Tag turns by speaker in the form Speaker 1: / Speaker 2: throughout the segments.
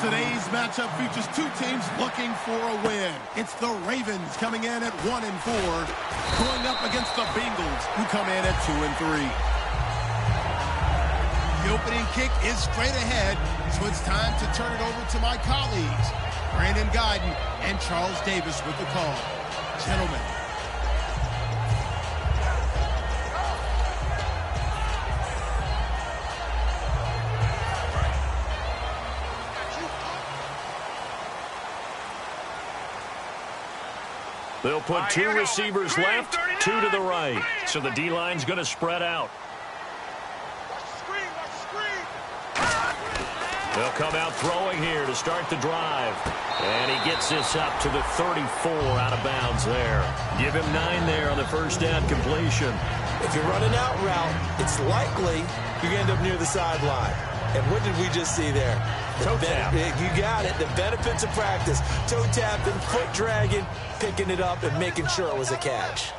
Speaker 1: Today's matchup features two teams looking for a win. It's the Ravens coming in at 1-4, going up against the Bengals, who come in at 2-3.
Speaker 2: The opening kick is straight ahead, so it's time to turn it over to my colleagues, Brandon Guyton and Charles Davis with the call. Gentlemen.
Speaker 3: They'll put two receivers left, two to the right. So the D-line's going to spread out. They'll come out throwing here to start the drive. And he gets this up to the 34 out of bounds there. Give him 9 there on the first down completion.
Speaker 4: If you're running out route, it's likely you end up near the sideline. And what did we just see there?
Speaker 3: Toe tap.
Speaker 4: You got it. The benefits of practice. Toe tapping, foot dragging, picking it up, and making sure it was a catch.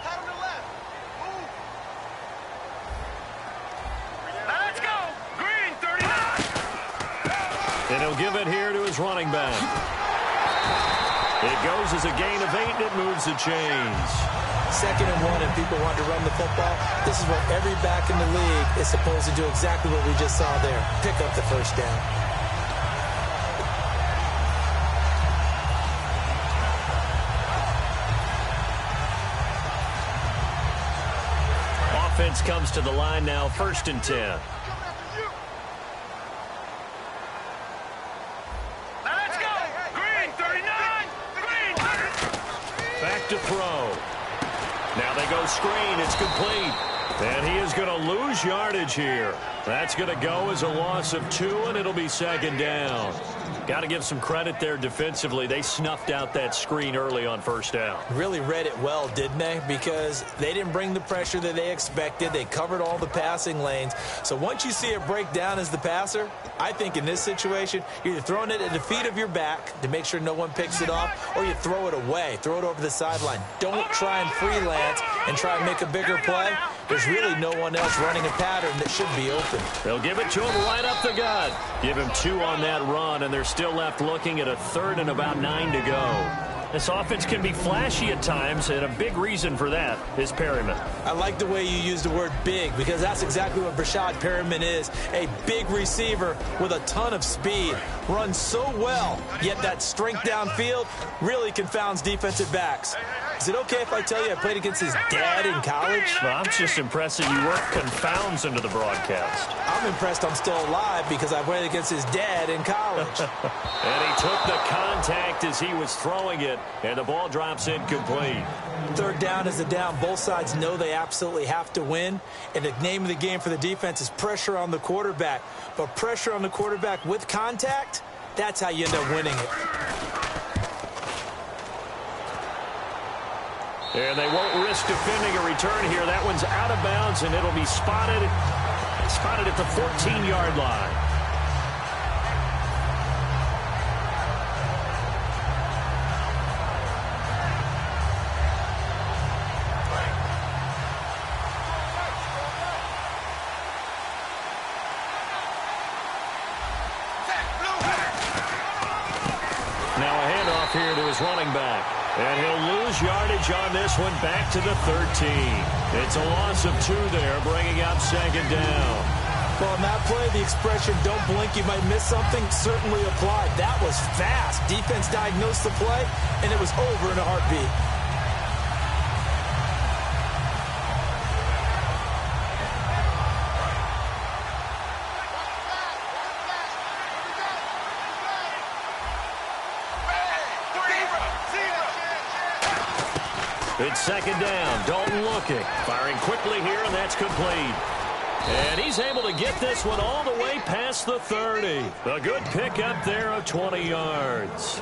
Speaker 5: Let's go. Green, 39.
Speaker 3: And he'll give it here to his running back. It goes as a gain of 8, and it moves the chains.
Speaker 4: 2nd and 1, and people want to run the football. This is what every back in the league is supposed to do, exactly what we just saw there. Pick up the first down.
Speaker 3: Offense comes to the line now, 1st and 10.
Speaker 5: Let's go. Green, 39. Green, 30.
Speaker 3: Back to throw. Now they go screen. It's complete. And he is going to lose yardage here. That's going to go as a loss of 2, and it'll be 2nd down. Got to give some credit there defensively. They snuffed out that screen early on 1st down.
Speaker 4: Really read it well, didn't they? Because they didn't bring the pressure that they expected. They covered all the passing lanes. So once you see it break down as the passer, I think in this situation, you're either throwing it at the feet of your back to make sure no one picks it off, or you throw it away, throw it over the sideline. Don't try and freelance and try and make a bigger play. There's really no one else running a pattern that should be open.
Speaker 3: They'll give it to him right up the gut. Give him 2 on that run, and they're still left looking at a 3rd and about 9 to go. This offense can be flashy at times, and a big reason for that is Perryman.
Speaker 4: I like the way you use the word big, because that's exactly what Brashad Perryman is. A big receiver with a ton of speed. Runs so well, yet that strength downfield really confounds defensive backs. Is it okay if I tell you I played against his dad in college?
Speaker 3: Well, I'm just impressed that you worked confounds into the broadcast.
Speaker 4: I'm impressed I'm still alive because I played against his dad in college.
Speaker 3: And he took the contact as he was throwing it, and the ball drops incomplete.
Speaker 4: 3rd down is a down. Both sides know they absolutely have to win, and the name of the game for the defense is pressure on the quarterback. But pressure on the quarterback with contact, that's how you end up winning it.
Speaker 3: And they won't risk defending a return here. That one's out of bounds, and it'll be spotted at the 14-yard line. Now a handoff here to his running back. And he'll lose yardage on this one, back to the 13. It's a loss of 2 there, bringing up 2nd down.
Speaker 4: Well, on that play, the expression, don't blink, you might miss something, certainly applied. That was fast. Defense diagnosed the play, and it was over in a heartbeat.
Speaker 3: It's 2nd down. Dalton looking. Firing quickly here, and that's complete. And he's able to get this one all the way past the 30. A good pickup there of 20 yards.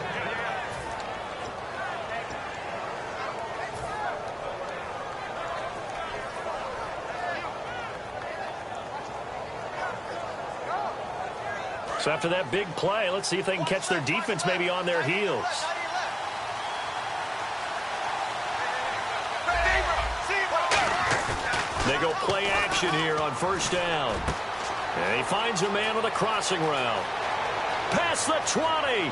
Speaker 3: So after that big play, let's see if they can catch their defense maybe on their heels. They go play action here on 1st down. And he finds a man on a crossing route. past the 20.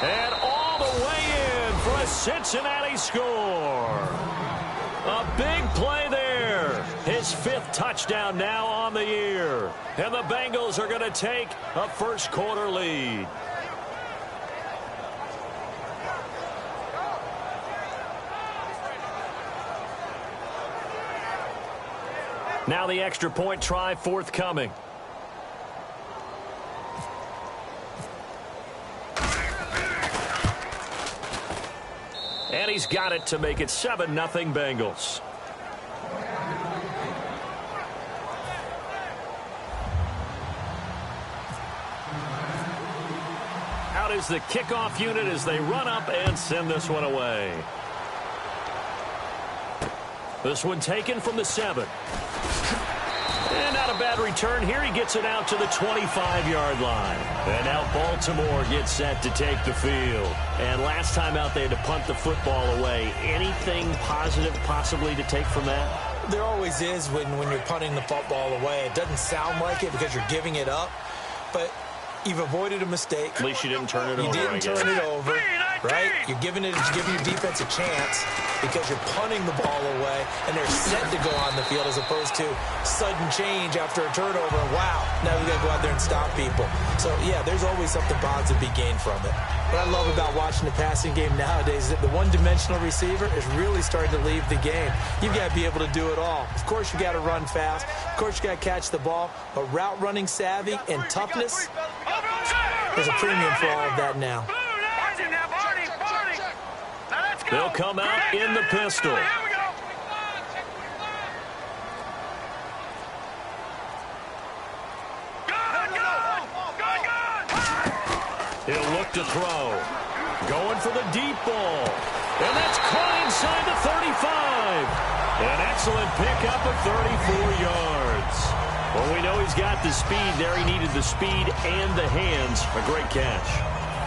Speaker 3: And all the way in for a Cincinnati score. A big play there. His 5th touchdown now on the year. And the Bengals are going to take a first quarter lead. Now the extra point try forthcoming. And he's got it to make it 7-0 Bengals. Out is the kickoff unit as they run up and send this one away. This one taken from the 7. And not a bad return here. He gets it out to the 25-yard line. And now Baltimore gets set to take the field. And last time out, they had to punt the football away. Anything positive possibly to take from that?
Speaker 4: There always is when you're punting the football away. It doesn't sound like it because you're giving it up. But you've avoided a mistake.
Speaker 3: At least you didn't turn it over.
Speaker 4: You didn't turn it over, right? You're giving your defense a chance because you're punting the ball away, and they're set to go on the field as opposed to sudden change after a turnover. Wow, now we got to go out there and stop people. So, yeah, there's always something positive to be gained from it. What I love about watching the passing game nowadays is that the one-dimensional receiver is really starting to leave the game. You've got to be able to do it all. Of course, you got to run fast. Of course, you got to catch the ball. But route running savvy and toughness, there's a premium for all of that now.
Speaker 3: They'll come out in the pistol. He'll look to throw. Going for the deep ball. And that's caught inside the 35. An excellent pickup of 34 yards. Well, we know he's got the speed there. He needed the speed and the hands. A great catch.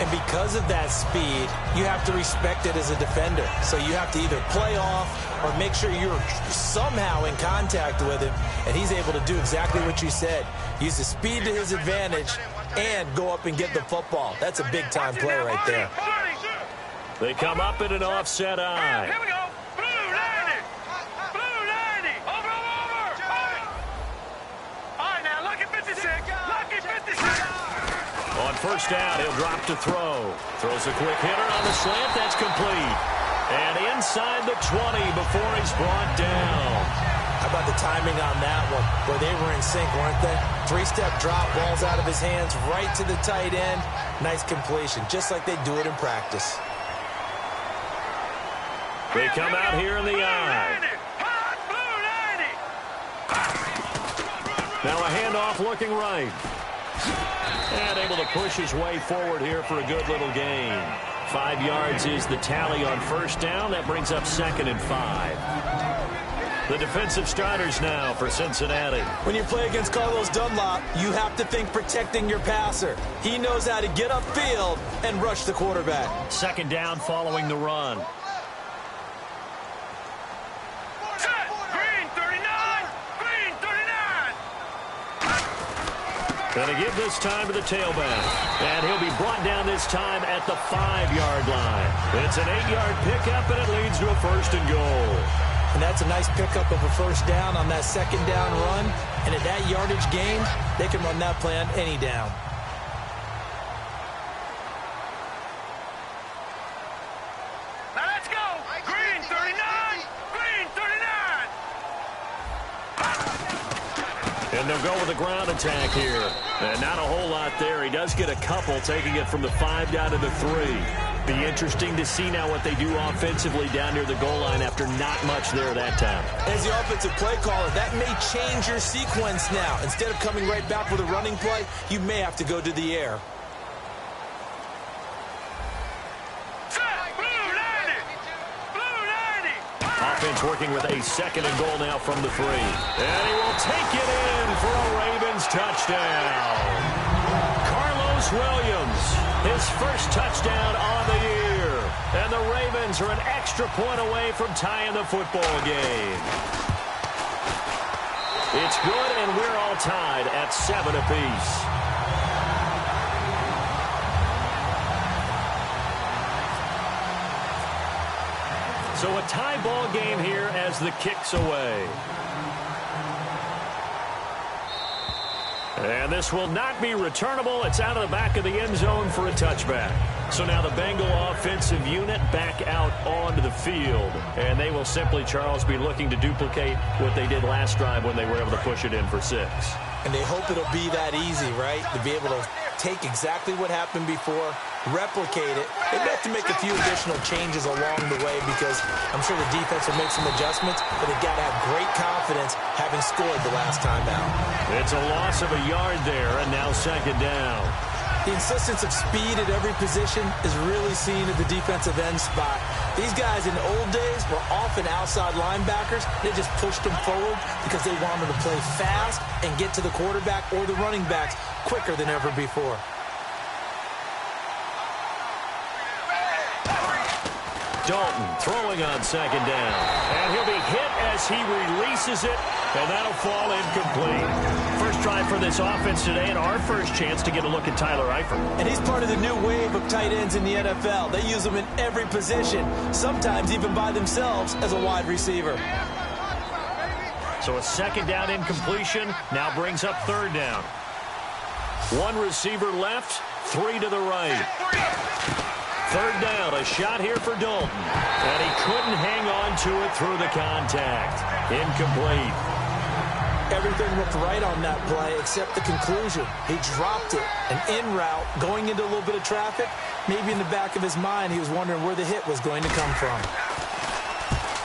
Speaker 4: And because of that speed, you have to respect it as a defender. So you have to either play off or make sure you're somehow in contact with him. And he's able to do exactly what you said. Use the speed to his advantage and go up and get the football. That's a big-time play right there.
Speaker 3: They come up in an offset eye.
Speaker 5: Here we go. Blue 90. Blue 90. Over. All right, now, lucky 56. Lucky 56.
Speaker 3: On first down, he'll drop to throw. Throws a quick hitter on the slant. That's complete. And inside the 20 before he's brought down.
Speaker 4: How about the timing on that one? Boy, they were in sync, weren't they? 3-step drop, balls out of his hands, right to the tight end. Nice completion, just like they do it in practice.
Speaker 3: They come out here in the eye. Now a handoff looking right. And able to push his way forward here for a good little gain. 5 yards is the tally on first down. That brings up 2nd and 5. The defensive starters now for Cincinnati.
Speaker 4: When you play against Carlos Dunlop, you have to think protecting your passer. He knows how to get upfield and rush the quarterback.
Speaker 3: 2nd down following the run. And to give this time to the tailback. And he'll be brought down this time at the 5-yard line. It's an 8-yard pickup, and it leads to a 1st and goal.
Speaker 4: And that's a nice pickup of a first down on that 2nd down run. And at that yardage gain, they can run that play on any down.
Speaker 5: Now let's go. Green 39. Green 39.
Speaker 3: And they'll go with a ground attack here. And not a whole lot there. He does get a couple, taking it from the 5 down to the 3. Be interesting to see now what they do offensively down near the goal line after not much there that time.
Speaker 4: As the offensive play caller, that may change your sequence now. Instead of coming right back with a running play, you may have to go to the air.
Speaker 3: Offense working with a 2nd and goal now from the 3. And he will take it in for a Ravens touchdown. Carlos Williams, his first touchdown on the year. And the Ravens are an extra point away from tying the football game. It's good, and we're all tied at 7 apiece. So a tie ball game here as the kick's away. And this will not be returnable. It's out of the back of the end zone for a touchback. So now the Bengal offensive unit back out onto the field. And they will simply, Charles, be looking to duplicate what they did last drive when they were able to push it in for 6.
Speaker 4: And they hope it'll be that easy, right? To be able to take exactly what happened before, replicate it. They have to make a few additional changes along the way because I'm sure the defense will make some adjustments, but they've got to have great confidence having scored the last time out.
Speaker 3: It's a loss of a yard there, and now 2nd down.
Speaker 4: The insistence of speed at every position is really seen at the defensive end spot. These guys in the old days were often outside linebackers. They just pushed them forward because they wanted to play fast and get to the quarterback or the running backs quicker than ever before.
Speaker 3: Dalton throwing on 2nd down. And he'll be hit as he releases it, and that'll fall incomplete. First drive for this offense today, and our first chance to get a look at Tyler Eifert.
Speaker 4: And he's part of the new wave of tight ends in the NFL. They use them in every position, sometimes even by themselves as a wide receiver.
Speaker 3: So a 2nd down incompletion now brings up 3rd down. 1 receiver left, 3 to the right. 3rd down, a shot here for Dalton. And he couldn't hang on to it through the contact. Incomplete.
Speaker 4: Everything looked right on that play except the conclusion. He dropped it, an in route, going into a little bit of traffic. Maybe in the back of his mind, he was wondering where the hit was going to come from.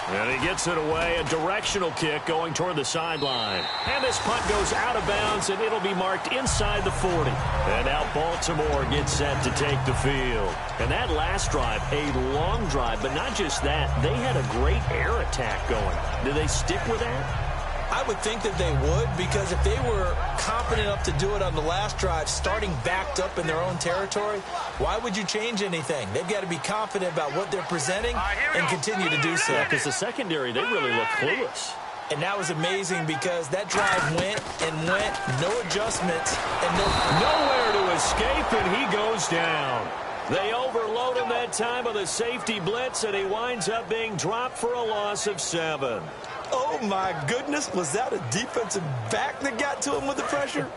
Speaker 3: And he gets it away, a directional kick going toward the sideline. And this punt goes out of bounds, and it'll be marked inside the 40. And now Baltimore gets set to take the field. And that last drive, a long drive, but not just that. They had a great air attack going. Do they stick with that?
Speaker 4: I would think that they would, because if they were confident enough to do it on the last drive, starting backed up in their own territory, why would you change anything? They've got to be confident about what they're presenting and continue to do so.
Speaker 3: Yeah, because the secondary, they really look clueless.
Speaker 4: And that was amazing because that drive went and went, no adjustments, and
Speaker 3: nowhere to escape, and he goes down. They overload him that time with a safety blitz, and he winds up being dropped for a loss of 7.
Speaker 4: Oh, my goodness. Was that a defensive back that got to him with the pressure?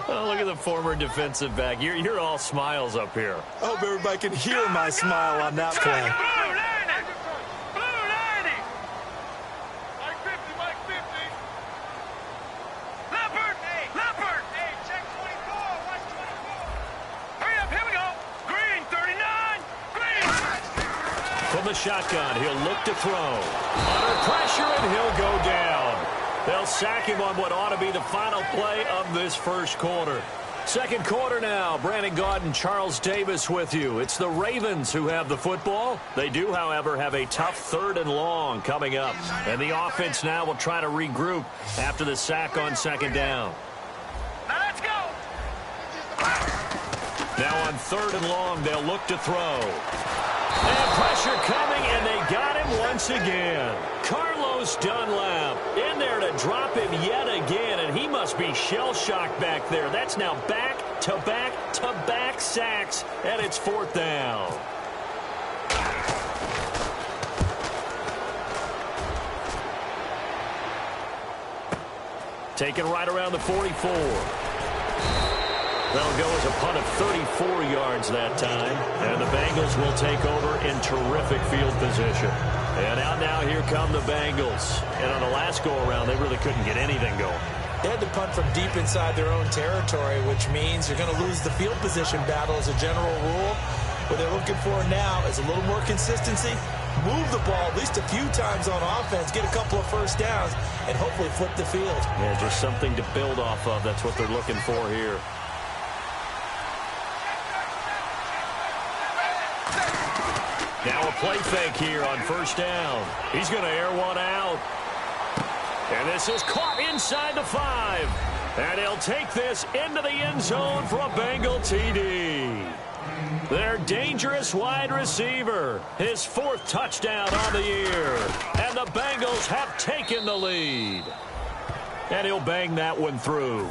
Speaker 3: Oh, look at the former defensive back. You're all smiles up here.
Speaker 4: I hope everybody can hear my smile on that play.
Speaker 3: From the shotgun, he'll look to throw. Under pressure, and he'll go down. They'll sack him on what ought to be the final play of this first quarter. Second quarter now. Brandon Gaudin, Charles Davis with you. It's the Ravens who have the football. They do, however, have a tough 3rd and long coming up. And the offense now will try to regroup after the sack on 2nd down.
Speaker 5: Now let's go.
Speaker 3: Now on 3rd and long, they'll look to throw. And pressure coming, and they got him once again. Carlos Dunlap in there to drop him yet again, and he must be shell-shocked back there. That's now back-to-back-to-back sacks, and it's 4th down. Taken right around the 44. That'll go as a punt of 34 yards that time. And the Bengals will take over in terrific field position. And out now, here come the Bengals. And on the last go-around, they really couldn't get anything going.
Speaker 4: They had to punt from deep inside their own territory, which means you're going to lose the field position battle as a general rule. What they're looking for now is a little more consistency, move the ball at least a few times on offense, get a couple of first downs, and hopefully flip the field.
Speaker 3: Yeah, just something to build off of. That's what they're looking for here. Now a play fake here on 1st down. He's going to air one out. And this is caught inside the 5. And he'll take this into the end zone for a Bengal TD. Their dangerous wide receiver. His 4th touchdown on the year. And the Bengals have taken the lead. And he'll bang that one through.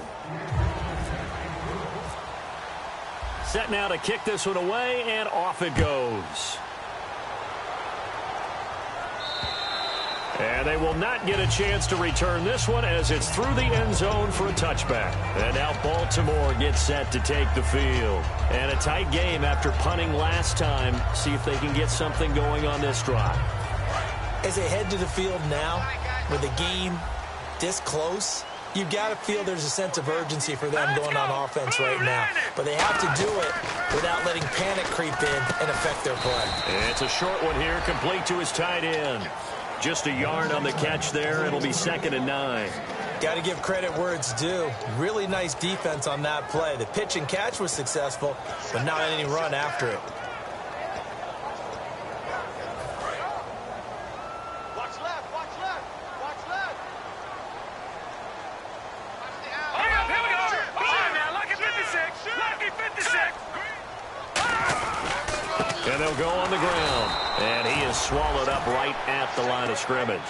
Speaker 3: Set now to kick this one away, and off it goes. And they will not get a chance to return this one as it's through the end zone for a touchback. And now Baltimore gets set to take the field. And a tight game after punting last time. See if they can get something going on this drive.
Speaker 4: As they head to the field now, with the game this close, you got to feel there's a sense of urgency for them going on offense right now. But they have to do it without letting panic creep in and affect their play.
Speaker 3: And it's a short one here, complete to his tight end. Just a yard on the catch there. It'll be 2nd and 9.
Speaker 4: Got to give credit where it's due. Really nice defense on that play. The pitch and catch was successful, but not any run after it.
Speaker 3: And they'll go on the ground. And he is swallowed up right at the line of scrimmage.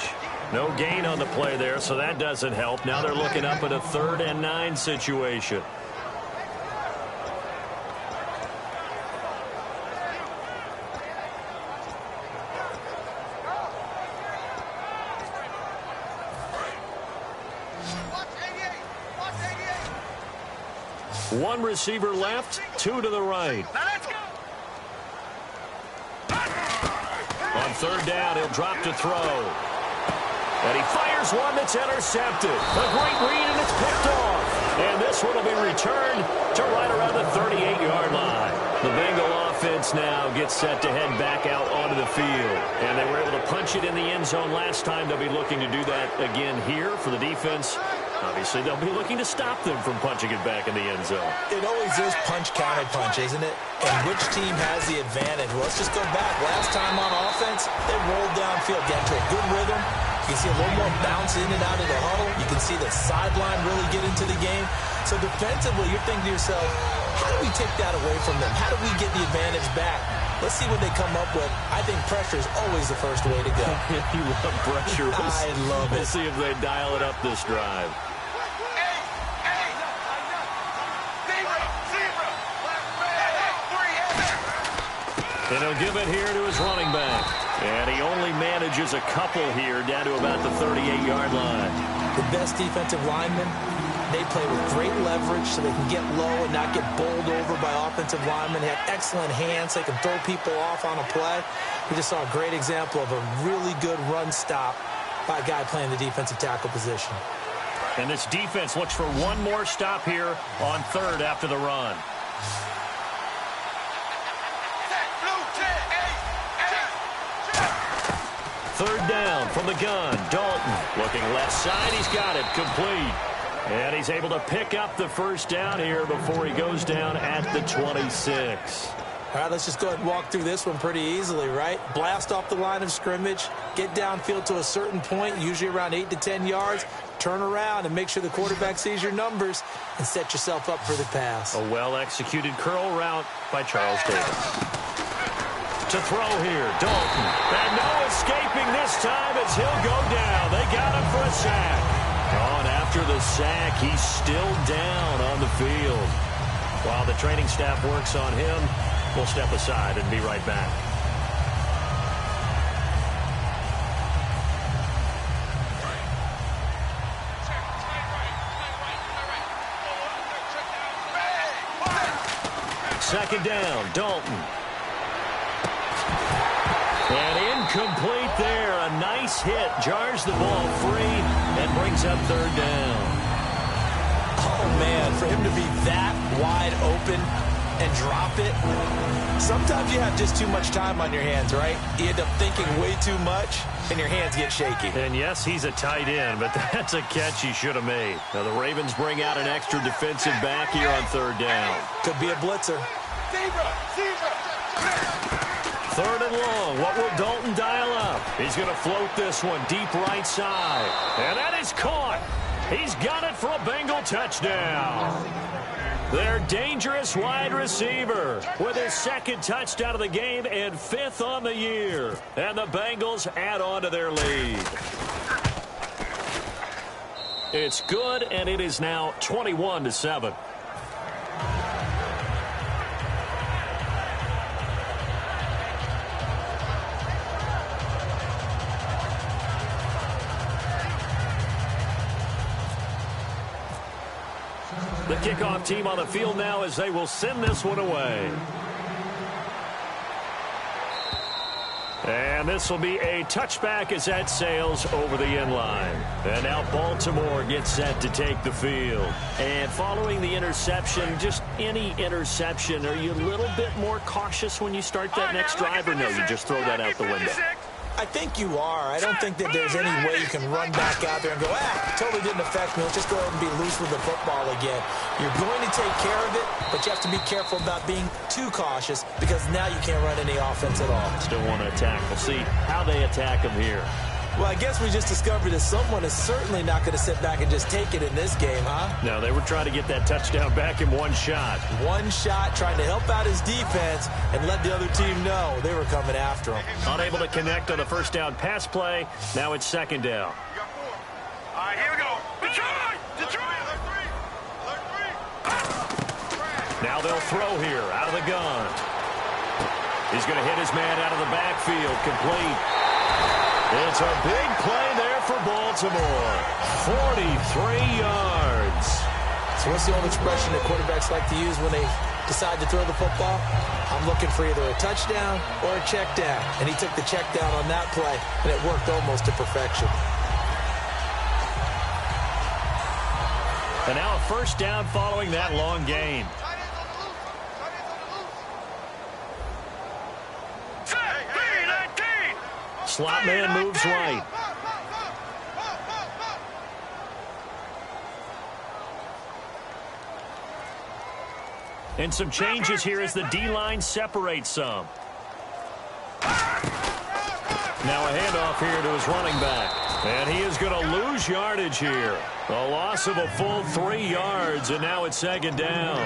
Speaker 3: No gain on the play there, so that doesn't help. Now they're looking up at a 3rd and 9 situation. One receiver left, 2 to the right. On 3rd down, he'll drop to throw. And he fires one that's intercepted. A great read, and it's picked off. And this one will be returned to right around the 38-yard line. The Bengal offense now gets set to head back out onto the field. And they were able to punch it in the end zone last time. They'll be looking to do that again here for the defense. Obviously, they'll be looking to stop them from punching it back in the end zone.
Speaker 4: It always is punch-counter-punch, isn't it? And which team has the advantage? Well, let's just go back. Last time on offense, they rolled downfield, got into a good rhythm. You can see a little more bounce in and out of the huddle. You can see the sideline really get into the game. So defensively, you're thinking to yourself, how do we take that away from them? How do we get the advantage back? Let's see what they come up with. I think pressure is always the first way to go.
Speaker 3: You love pressure.
Speaker 4: I love it.
Speaker 3: We'll see if they dial it up this drive. And he'll give it here to his running back. And he only manages a couple here down to about the 38-yard line.
Speaker 4: The best defensive linemen, they play with great leverage so they can get low and not get bowled over by offensive linemen. They have excellent hands. They can throw people off on a play. We just saw a great example of a really good run stop by a guy playing the defensive tackle position.
Speaker 3: And this defense looks for one more stop here on 3rd after the run. Third down from the gun. Dalton looking left side. He's got it complete. And he's able to pick up the first down here before he goes down at the 26.
Speaker 4: All right, let's just go ahead and walk through this one pretty easily, right? Blast off the line of scrimmage, get downfield to a certain point, usually around 8 to 10 yards, turn around and make sure the quarterback sees your numbers and set yourself up for the pass.
Speaker 3: A well-executed curl route by Charles Davis. To throw here, Dalton. And no escaping this time as he'll go down. They got him for a sack. On after the sack, he's still down on the field. While the training staff works on him, we'll step aside and be right back. Second down, Dalton. And incomplete there. A nice hit. Jars the ball free and brings up 3rd down.
Speaker 4: Oh, man, for him to be that wide open and drop it. Sometimes you have just too much time on your hands, right? You end up thinking way too much, and your hands get shaky.
Speaker 3: And yes, he's a tight end, but that's a catch he should have made. Now the Ravens bring out an extra defensive back here on 3rd down.
Speaker 4: Could be a blitzer.
Speaker 3: 3rd and long. What will Dalton dial up? He's going to float this one deep right side. And that is caught. He's got it for a Bengal touchdown. Their dangerous wide receiver with his 2nd touchdown of the game and 5th on the year. And the Bengals add on to their lead. It's good, and it is now 21-7. The kickoff team on the field now as they will send this one away. And this will be a touchback as that sails over the end line. And now Baltimore gets set to take the field. And following the interception, just any interception, are you a little bit more cautious when you start that next drive, or no, you just throw that out the window?
Speaker 4: I think you are. I don't think that there's any way you can run back out there and go, totally didn't affect me. Let's just go ahead and be loose with the football again. You're going to take care of it, but you have to be careful about being too cautious because now you can't run any offense at all.
Speaker 3: Still want to attack. We'll see how they attack them here.
Speaker 4: Well, I guess we just discovered that someone is certainly not going to sit back and just take it in this game, huh?
Speaker 3: No, they were trying to get that touchdown back in one shot.
Speaker 4: One shot, trying to help out his defense and let the other team know they were coming after him.
Speaker 3: Unable to connect on the first down pass play. Now it's second down.
Speaker 5: All right, here we go. Detroit! Detroit!
Speaker 3: Now they'll throw here out of the gun. He's going to hit his man out of the backfield. Complete. It's a big play there for Baltimore. 43 yards.
Speaker 4: So what's the old expression that quarterbacks like to use when they decide to throw the football? I'm looking for either a touchdown or a check down. And he took the check down on that play, and it worked almost to perfection.
Speaker 3: And now a first down following that long gain. Slot man moves right. And some changes here as the D-line separates some. Now a handoff here to his running back. And he is going to lose yardage here. A loss of a full 3 yards, and now it's second down.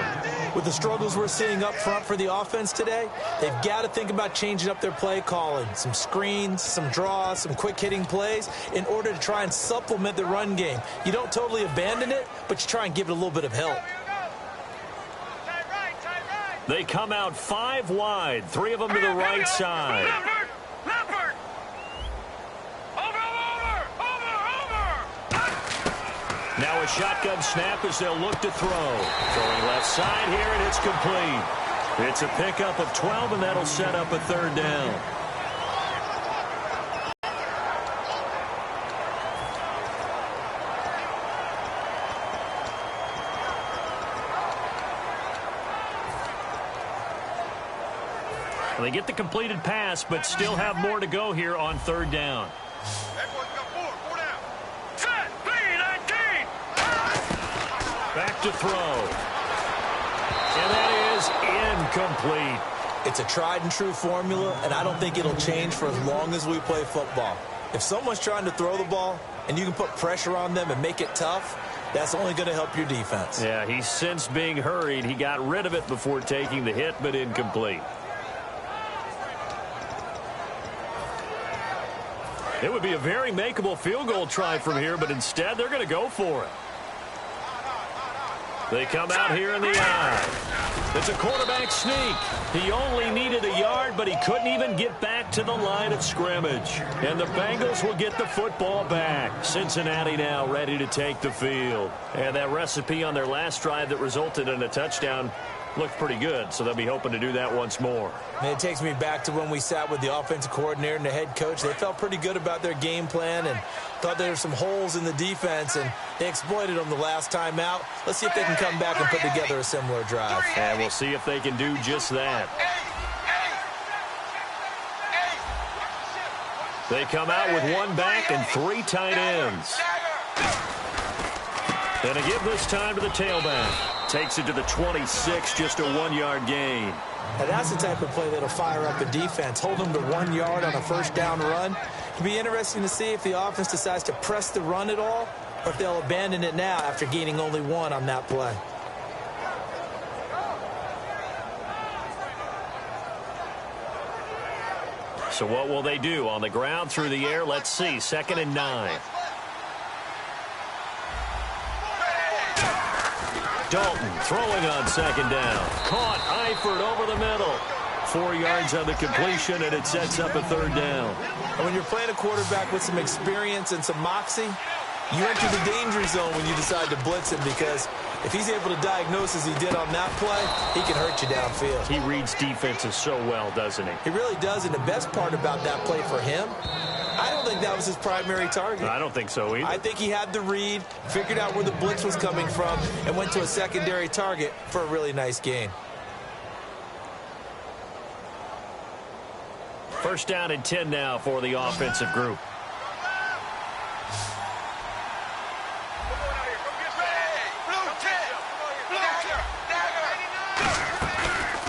Speaker 4: With the struggles we're seeing up front for the offense today, they've got to think about changing up their play calling. Some screens, some draws, some quick-hitting plays in order to try and supplement the run game. You don't totally abandon it, but you try and give it a little bit of help.
Speaker 3: They come out 5 wide, 3 of them to the right side. Now a shotgun snap as they'll look to throw. Throwing left side here, and it's complete. It's a pickup of 12, and that'll set up a third down. They get the completed pass, but still have more to go here on third down. Back to throw. And that is incomplete.
Speaker 4: It's a tried and true formula, and I don't think it'll change for as long as we play football. If someone's trying to throw the ball and you can put pressure on them and make it tough, that's only going to help your defense.
Speaker 3: Yeah, he's since being hurried. He got rid of it before taking the hit, but incomplete. It would be a very makeable field goal try from here, but instead they're going to go for it. They come out here in the eye. It's a quarterback sneak. He only needed a yard, but he couldn't even get back to the line of scrimmage. And the Bengals will get the football back. Cincinnati now ready to take the field. And that recipe on their last drive that resulted in a touchdown looked pretty good, so they'll be hoping to do that once more.
Speaker 4: And it takes me back to when we sat with the offensive coordinator and the head coach. They felt pretty good about their game plan and thought there were some holes in the defense, and they exploited them the last time out. Let's see if they can come back and put together a similar drive.
Speaker 3: And we'll see if they can do just that. They come out with 1 back and 3 tight ends. And a give this time to the tailback. Takes it to the 26, just a 1-yard gain.
Speaker 4: Now that's the type of play that'll fire up a defense. Hold them to 1 yard on a first down run. It'll be interesting to see if the offense decides to press the run at all, or if they'll abandon it now after gaining only 1 on that play.
Speaker 3: So what will they do? On the ground, through the air, let's see. 2nd and 9. Dalton throwing on 2nd down. Caught Eifert over the middle. 4 yards on the completion, and it sets up a 3rd down.
Speaker 4: And when you're playing a quarterback with some experience and some moxie, you enter the danger zone when you decide to blitz him because if he's able to diagnose as he did on that play, he can hurt you downfield.
Speaker 3: He reads defenses so well, doesn't he?
Speaker 4: He really does, and the best part about that play for him, I don't think that was his primary target.
Speaker 3: I don't think so either.
Speaker 4: I think he had the read, figured out where the blitz was coming from, and went to a secondary target for a really nice gain.
Speaker 3: First down and 10 now for the offensive group.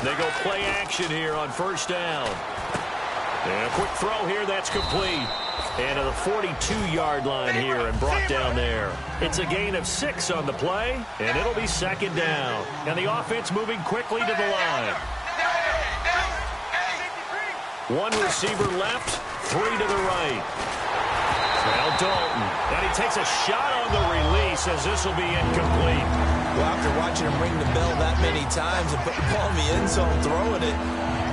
Speaker 3: They go play action here on first down. And a quick throw here, that's complete. And to the 42-yard line here and brought down there. It's a gain of 6 on the play, and it'll be second down. And the offense moving quickly to the line. One receiver left, 3 to the right. Now Dalton, and he takes a shot on the release as this will be incomplete.
Speaker 4: Well, after watching him ring the bell that many times and put the ball in the end zone throwing it,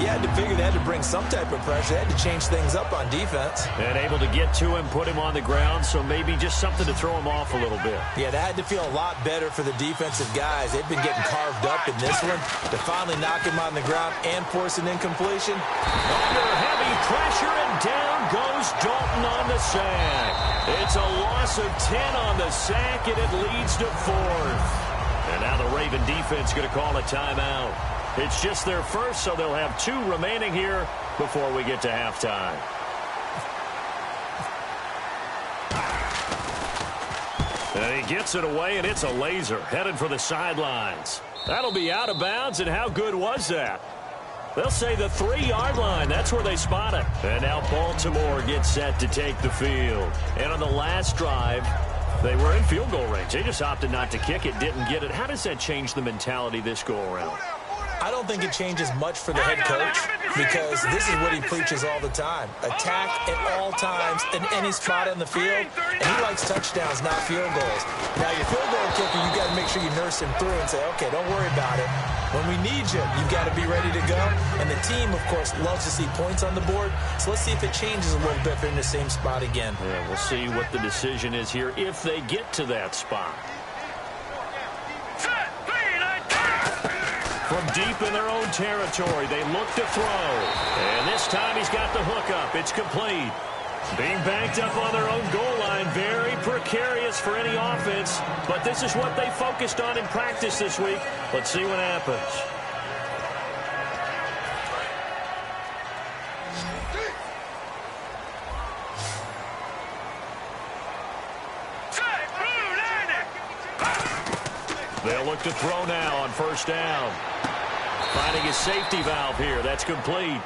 Speaker 4: you had to figure they had to bring some type of pressure. They had to change things up on defense.
Speaker 3: And able to get to him, put him on the ground, so maybe just something to throw him off a little bit.
Speaker 4: Yeah, that had to feel a lot better for the defensive guys. They've been getting carved up in this one. To finally knock him on the ground and force an incompletion.
Speaker 3: Under heavy pressure, and down goes Dalton on the sack. It's a loss of 10 on the sack, and it leads to 4th. And now the Raven defense going to call a timeout. It's just their first, so they'll have 2 remaining here before we get to halftime. And he gets it away, and it's a laser headed for the sidelines. That'll be out of bounds, and how good was that? They'll say the 3-yard line. That's where they spot it. And now Baltimore gets set to take the field. And on the last drive, they were in field goal range. They just opted not to kick it, didn't get it. How does that change the mentality this go-around?
Speaker 4: I don't think it changes much for the head coach because this is what he preaches all the time. Attack at all times in any spot on the field, and he likes touchdowns, not field goals. Now, your field goal kicker, you got to make sure you nurse him through and say, okay, don't worry about it. When we need you, you've got to be ready to go. And the team, of course, loves to see points on the board. So let's see if it changes a little bit if they're in the same spot again.
Speaker 3: Yeah, we'll see what the decision is here if they get to that spot. From deep in their own territory, they look to throw. And this time he's got the hookup. It's complete. Being banked up on their own goal line, very precarious for any offense. But this is what they focused on in practice this week. Let's see what happens. They'll look to throw now on first down. Finding his safety valve here. That's complete.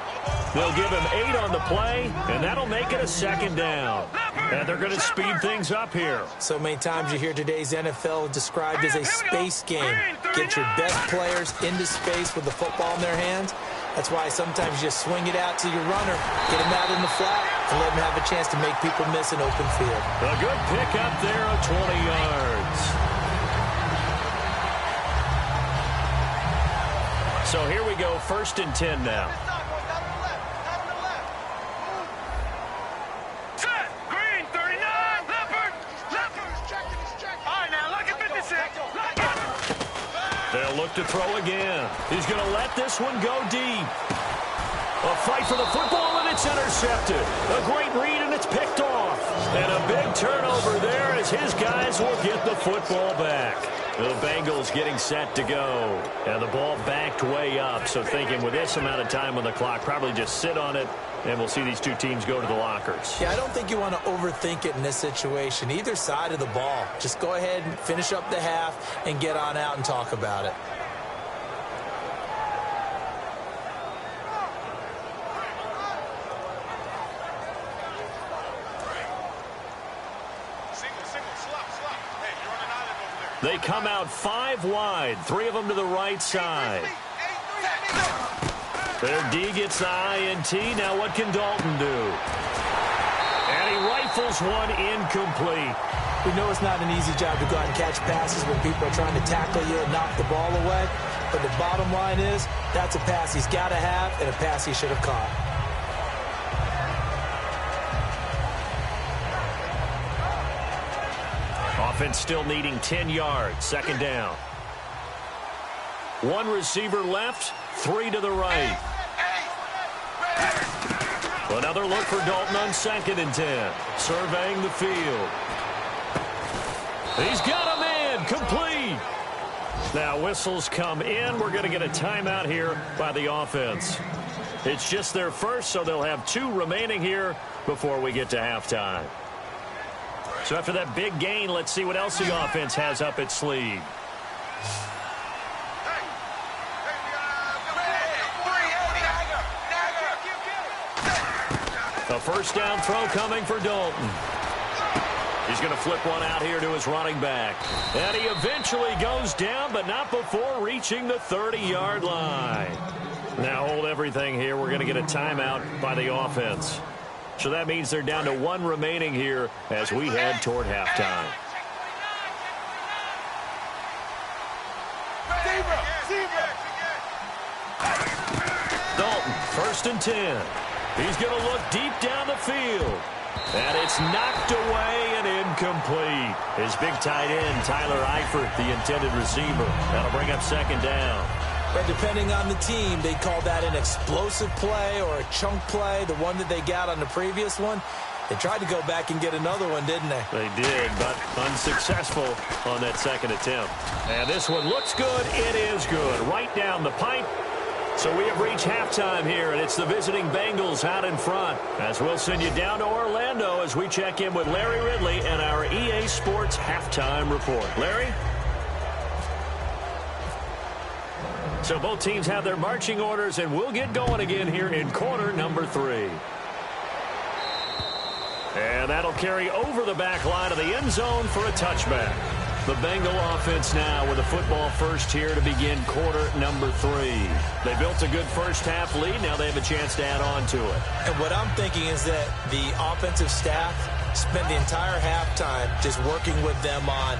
Speaker 3: They'll give him 8 on the play, and that'll make it a second down. And they're going to speed things up here.
Speaker 4: So many times you hear today's NFL described as a space game. Get your best players into space with the football in their hands. That's why sometimes you just swing it out to your runner, get him out in the flat, and let him have a chance to make people miss an open field.
Speaker 3: A good pick up there of 20 yards. So here we go, 1st and 10 now.
Speaker 5: Set, green, 39, leopard. All right, now look at 56.
Speaker 3: They'll look to throw again. He's going to let this one go deep. A fight for the football, and it's intercepted. A great read, and it's picked off. And a big turnover there as his guys will get the football back. The Bengals getting set to go. And the ball backed way up. So thinking with this amount of time on the clock, probably just sit on it, and we'll see these 2 teams go to the lockers.
Speaker 4: Yeah, I don't think you want to overthink it in this situation. Either side of the ball. Just go ahead and finish up the half and get on out and talk about it.
Speaker 3: They come out 5 wide, 3 of them to the right side. Their D gets the INT. Now what can Dalton do? And he rifles one incomplete.
Speaker 4: We know it's not an easy job to go out and catch passes when people are trying to tackle you and knock the ball away. But the bottom line is, that's a pass he's got to have and a pass he should have caught.
Speaker 3: Offense still needing 10 yards. Second down. One receiver left, 3 to the right. Another look for Dalton on 2nd and 10. Surveying the field. He's got a man, complete. Now whistles come in. We're going to get a timeout here by the offense. It's just their first, so they'll have 2 remaining here before we get to halftime. So after that big gain, let's see what else the offense has up its sleeve. A first down throw coming for Dalton. He's going to flip one out here to his running back. And he eventually goes down, but not before reaching the 30-yard line. Now hold everything here. We're going to get a timeout by the offense. So that means they're down to 1 remaining here as we head toward halftime. Dalton, 1st and 10. He's going to look deep down the field. And it's knocked away and incomplete. His big tight end, Tyler Eifert, the intended receiver. That'll bring up 2nd down.
Speaker 4: But depending on the team, they call that an explosive play or a chunk play, the one that they got on the previous one. They tried to go back and get another one, didn't they?
Speaker 3: They did, but unsuccessful on that 2nd attempt. And this one looks good. It is good. Right down the pipe. So we have reached halftime here, and it's the visiting Bengals out in front. As we'll send you down to Orlando as we check in with Larry Ridley and our EA Sports Halftime Report. Larry? So both teams have their marching orders, and we'll get going again here in quarter number 3. And that'll carry over the back line of the end zone for a touchback. The Bengal offense now with a football first here to begin quarter number 3. They built a good first half lead. Now they have a chance to add on to it.
Speaker 4: And what I'm thinking is that the offensive staff spent the entire halftime just working with them on,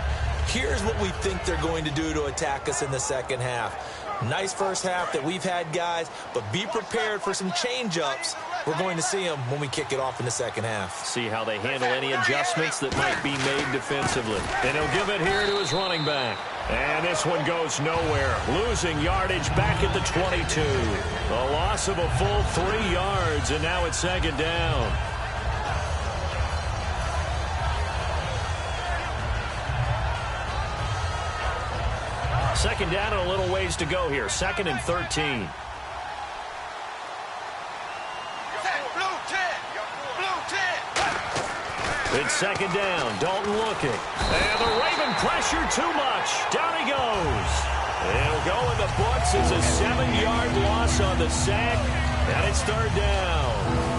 Speaker 4: here's what we think they're going to do to attack us in the second half. Nice first half that we've had, guys, but be prepared for some change-ups. We're going to see them when we kick it off in the second half.
Speaker 3: See how they handle any adjustments that might be made defensively. And he'll give it here to his running back. And this one goes nowhere. Losing yardage back at the 22. A loss of a full 3 yards, and now it's 2nd down. Second down and a little ways to go here. 2nd and 13. It's 2nd down. Dalton looking. And the Raven pressure too much. Down he goes. It'll go in the books as a 7-yard loss on the sack. And it's 3rd down.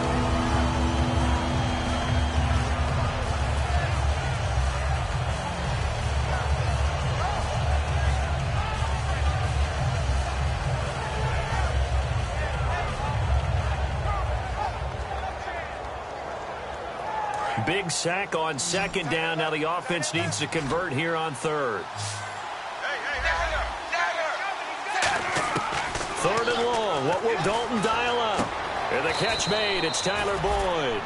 Speaker 3: Big sack on 2nd down. Now the offense needs to convert here on 3rd. 3rd and long. What will Dalton dial up? And the catch made. It's Tyler Boyd.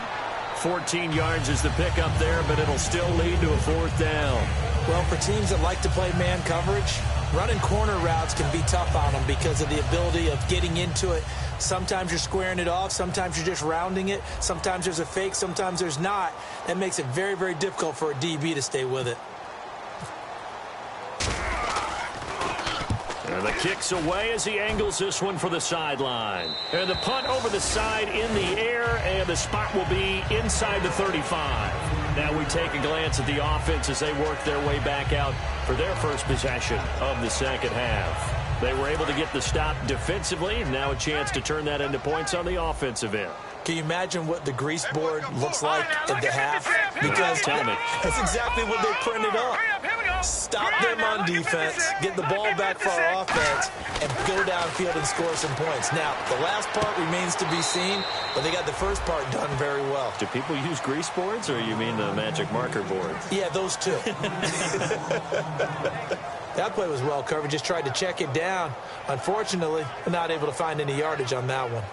Speaker 3: 14 yards is the pickup there, but it'll still lead to a 4th down.
Speaker 4: Well, for teams that like to play man coverage, running corner routes can be tough on them because of the ability of getting into it. Sometimes you're squaring it off. Sometimes you're just rounding it. Sometimes there's a fake. Sometimes there's not. That makes it very, very difficult for a DB to stay with it.
Speaker 3: And the kick's away as he angles this one for the sideline. And the punt over the side in the air, and the spot will be inside the 35. Now we take a glance at the offense as they work their way back out for their first possession of the second half. They were able to get the stop defensively, and now a chance to turn that into points on the offensive end.
Speaker 4: Can you imagine what the grease board looks like at the half? Because
Speaker 3: Tell me.
Speaker 4: that's exactly what they printed up. Stop them on defense, get the ball back for our offense, and go downfield and score some points. Now, the last part remains to be seen, but they got the first part done very well.
Speaker 3: Do people use grease boards, or you mean the magic marker boards?
Speaker 4: Yeah, those two. That play was well covered. Just tried to check it down. Unfortunately, we're not able to find any yardage on that one.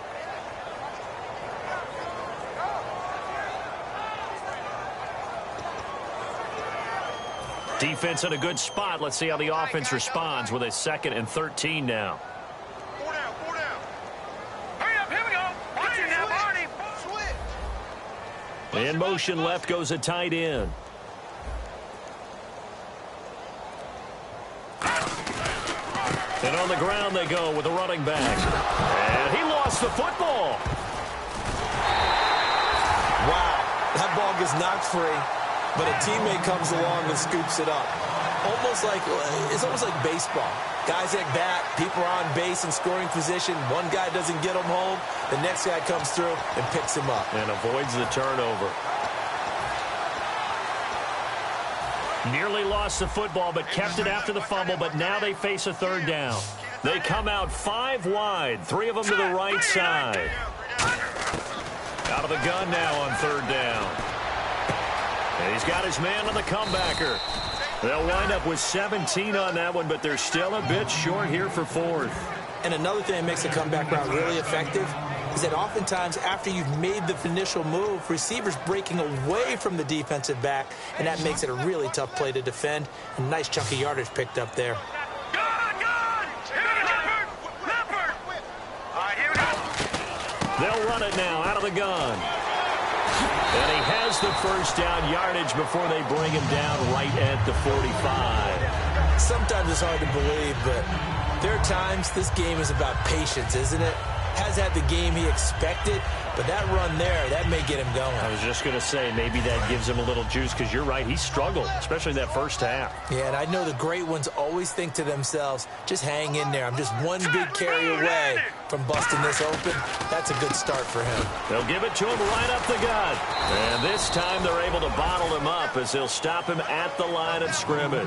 Speaker 3: Defense in a good spot. Let's see how the offense responds with a 2nd and 13 now.
Speaker 5: 4 down, 4 down. Hurry up, here we go. Watch it now, Barney. Switch.
Speaker 3: In motion left goes a tight end. And on the ground they go with a running back. And he lost the football.
Speaker 4: Wow, that ball gets knocked free, but a teammate comes along and scoops it up. It's almost like baseball. Guys at bat, people are on base in scoring position. One guy doesn't get him home. The next guy comes through and picks him up.
Speaker 3: And avoids the turnover. Nearly lost the football, but kept it after the fumble, but now they face a 3rd down. They come out 5 wide, 3 of them to the right side. Out of the gun now on 3rd down. And he's got his man on the comebacker. They'll wind up with 17 on that one, but they're still a bit short here for 4th.
Speaker 4: And another thing that makes a comeback route really effective is that oftentimes after you've made the initial move, receivers breaking away from the defensive back, and that makes it a really tough play to defend. A nice chunk of yardage picked up there.
Speaker 3: They'll run it now out of the gun. And he has the 1st down yardage before they bring him down right at the 45.
Speaker 4: Sometimes it's hard to believe, but there are times this game is about patience, isn't it? Has had the game he expected, but that run there, that may get him going.
Speaker 3: I was just going to say, maybe that gives him a little juice, because you're right, he struggled, especially that 1st half.
Speaker 4: Yeah, and I know the great ones always think to themselves, just hang in there. I'm just one big carry away from busting this open. That's a good start for him.
Speaker 3: They'll give it to him right up the gut. And this time they're able to bottle him up as they'll stop him at the line of scrimmage.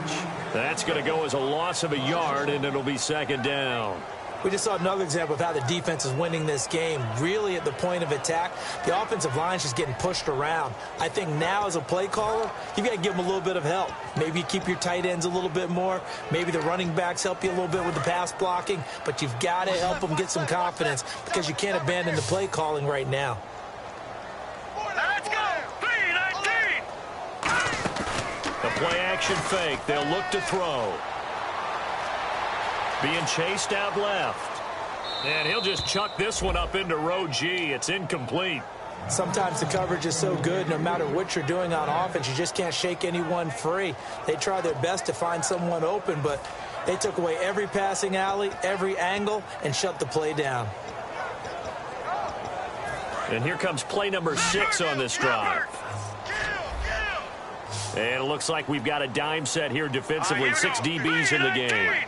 Speaker 3: That's going to go as a loss of a yard, and it'll be 2nd down.
Speaker 4: We just saw another example of how the defense is winning this game. Really at the point of attack, the offensive line is just getting pushed around. I think now as a play caller, you've got to give them a little bit of help. Maybe you keep your tight ends a little bit more. Maybe the running backs help you a little bit with the pass blocking. But you've got to help them get some confidence because you can't abandon the play calling right now.
Speaker 5: Let's go. 3-19.
Speaker 3: The play action fake. They'll look to throw. Being chased out left. And he'll just chuck this one up into row G. It's incomplete.
Speaker 4: Sometimes the coverage is so good, no matter what you're doing on offense, you just can't shake anyone free. They try their best to find someone open, but they took away every passing alley, every angle, and shut the play down.
Speaker 3: And here comes play number 6 on this drive. And it looks like we've got a dime set here defensively. 6 DBs in the game.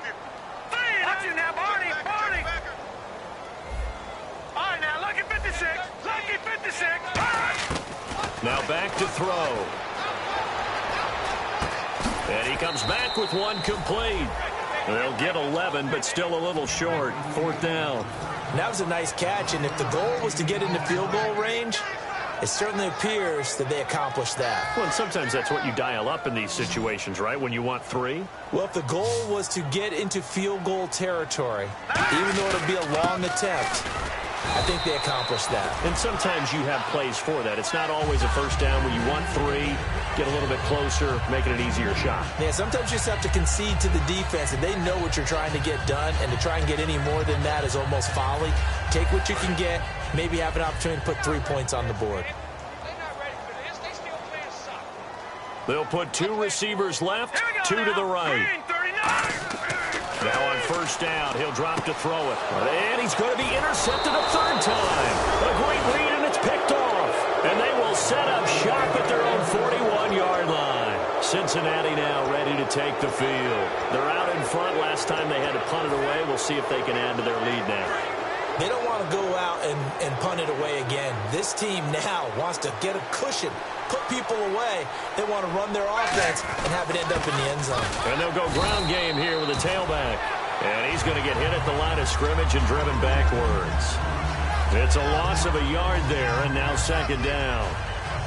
Speaker 3: Now back to throw. And he comes back with one complete. They'll get 11, but still a little short. 4th down.
Speaker 4: And that was a nice catch, and if the goal was to get into field goal range, it certainly appears that they accomplished that.
Speaker 3: Well, and sometimes that's what you dial up in these situations, right, when you want 3?
Speaker 4: Well, if the goal was to get into field goal territory, even though it'll be a long attempt, I think they accomplished that.
Speaker 3: And sometimes you have plays for that. It's not always a 1st down where you want 3, get a little bit closer, making an easier shot.
Speaker 4: Yeah, sometimes you just have to concede to the defense, and they know what you're trying to get done, and to try and get any more than that is almost folly. Take what you can get, maybe have an opportunity to put 3 points on the board.
Speaker 3: They'll put 2 receivers left, 2 to the right. Now on 1st down, he'll drop to throw it. And he's going to be intercepted a 3rd time. A great read, and it's picked off. And they will set up shop at their own 41-yard line. Cincinnati now ready to take the field. They're out in front. Last time they had to punt it away. We'll see if they can add to their lead now.
Speaker 4: They don't want to go out and punt it away again. This team now wants to get a cushion, put people away. They want to run their offense and have it end up in the end zone.
Speaker 3: And they'll go ground game here with a tailback. And he's going to get hit at the line of scrimmage and driven backwards. It's a loss of a yard there, and now 2nd down.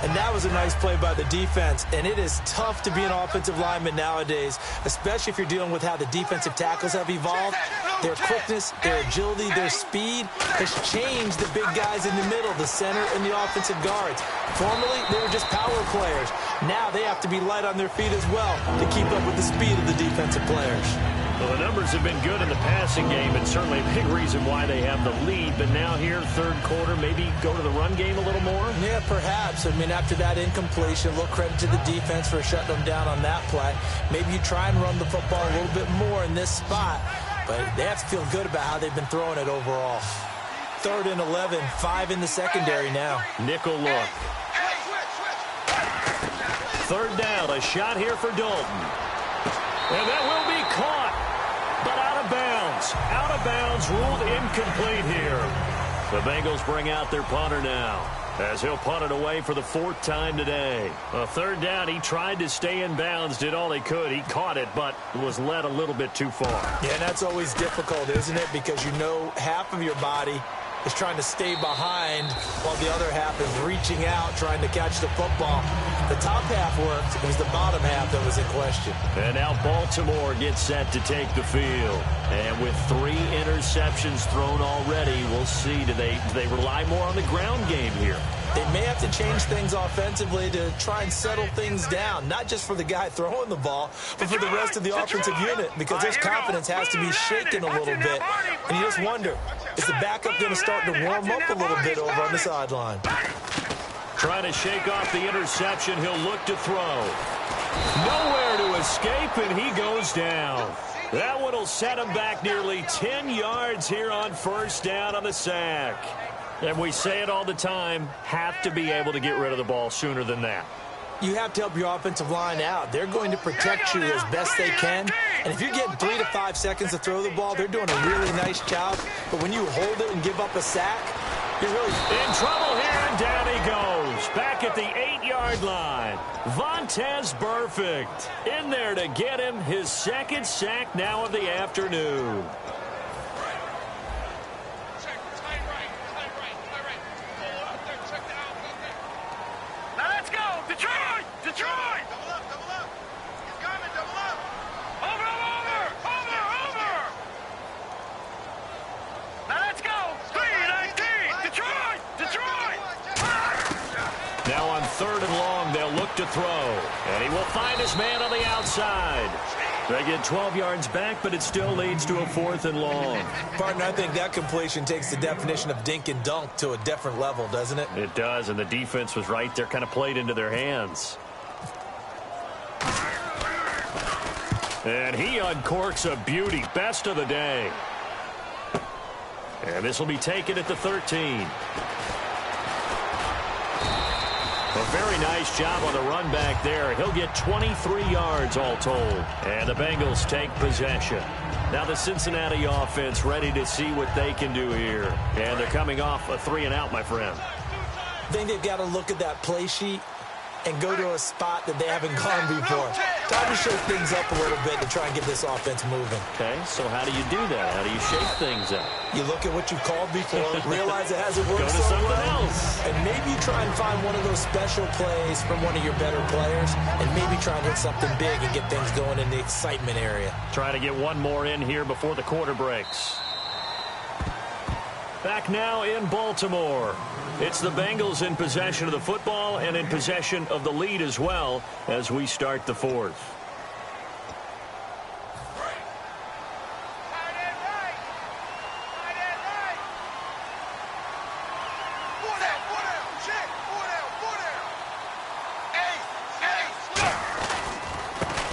Speaker 4: And that was a nice play by the defense. And it is tough to be an offensive lineman nowadays, especially if you're dealing with how the defensive tackles have evolved. Their quickness, their agility, their speed has changed the big guys in the middle, the center and the offensive guards. Formerly, they were just power players. Now they have to be light on their feet as well to keep up with the speed of the defensive players.
Speaker 3: Well, the numbers have been good in the passing game, and certainly a big reason why they have the lead. But now here, third quarter, maybe go to the run game a little more?
Speaker 4: Yeah, perhaps. I mean, after that incompletion, a little credit to the defense for shutting them down on that play. Maybe you try and run the football a little bit more in this spot, but they have to feel good about how they've been throwing it overall. 3rd and 11, 5 in the secondary now.
Speaker 3: Nickel look. 3rd down, a shot here for Dalton. And that will be caught, but out of bounds. Out of bounds, ruled incomplete here. The Bengals bring out their punter now, as he'll punt it away for the 4th time today. A 3rd down, he tried to stay in bounds, did all he could. He caught it, but was led a little bit too far.
Speaker 4: Yeah, and that's always difficult, isn't it? Because you know half of your body is trying to stay behind while the other half is reaching out, trying to catch the football. The top half worked. It was the bottom half that was in question.
Speaker 3: And now Baltimore gets set to take the field. And with 3 interceptions thrown already, we'll see. Do they rely more on the ground game here?
Speaker 4: They may have to change things offensively to try and settle things down, not just for the guy throwing the ball, but for the rest of the offensive unit, because his confidence has to be shaken a little bit. And you just wonder, is the backup going to start to warm up a little bit over on the sideline?
Speaker 3: Trying to shake off the interception. He'll look to throw. Nowhere to escape, and he goes down. That one will set him back nearly 10 yards here on 1st down on the sack. And we say it all the time, have to be able to get rid of the ball sooner than that.
Speaker 4: You have to help your offensive line out. They're going to protect you as best they can. And if you're getting 3 to 5 seconds to throw the ball, they're doing a really nice job. But when you hold it and give up a sack, you're really
Speaker 3: in trouble here, and down he goes. Back at the 8-yard line. Vontaze Burfict in there to get him his 2nd sack now of the afternoon.
Speaker 5: Detroit! Double up! He's coming, double up! Over! Now let's go! 3-19! Detroit!
Speaker 3: Now on 3rd and long, they'll look to throw. And he will find his man on the outside. They get 12 yards back, but it still leads to a 4th and long.
Speaker 4: Partner, I think that completion takes the definition of dink and dunk to a different level, doesn't it?
Speaker 3: It does, and the defense was right there, kind of played into their hands. And he uncorks a beauty. Best of the day. And this will be taken at the 13. A very nice job on the run back there. He'll get 23 yards all told. And the Bengals take possession. Now the Cincinnati offense ready to see what they can do here. And they're coming off a 3-and-out, my friend.
Speaker 4: I think they've got to look at that play sheet and go to a spot that they haven't gone before. Time to shake things up a little bit to try and get this offense moving.
Speaker 3: Okay, so how do you do that? How do you shake things up?
Speaker 4: You look at what you called before, realize it hasn't worked
Speaker 3: Go to
Speaker 4: so
Speaker 3: something
Speaker 4: well,
Speaker 3: else.
Speaker 4: and maybe try and find one of those special plays from one of your better players, and maybe try and hit something big and get things going in the excitement area.
Speaker 3: Trying to get one more in here before the quarter breaks. Back now in Baltimore. It's the Bengals in possession of the football and in possession of the lead as well as we start the 4th.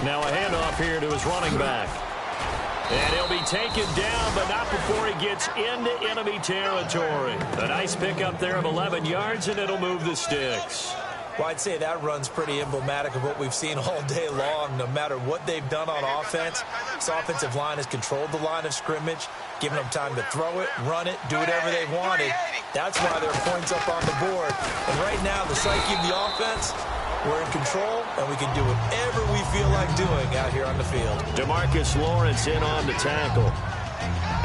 Speaker 3: Now a handoff here to his running back. And he'll be taken down, but not before he gets into enemy territory. A nice pickup there of 11 yards, and it'll move the sticks.
Speaker 4: Well, I'd say that run's pretty emblematic of what we've seen all day long. No matter what they've done on offense, this offensive line has controlled the line of scrimmage, given them time to throw it, run it, do whatever they wanted. That's why there are points up on the board. And right now, the psyche of the offense, we're in control, and we can do whatever we feel like doing out here on the field.
Speaker 3: DeMarcus Lawrence in on the tackle.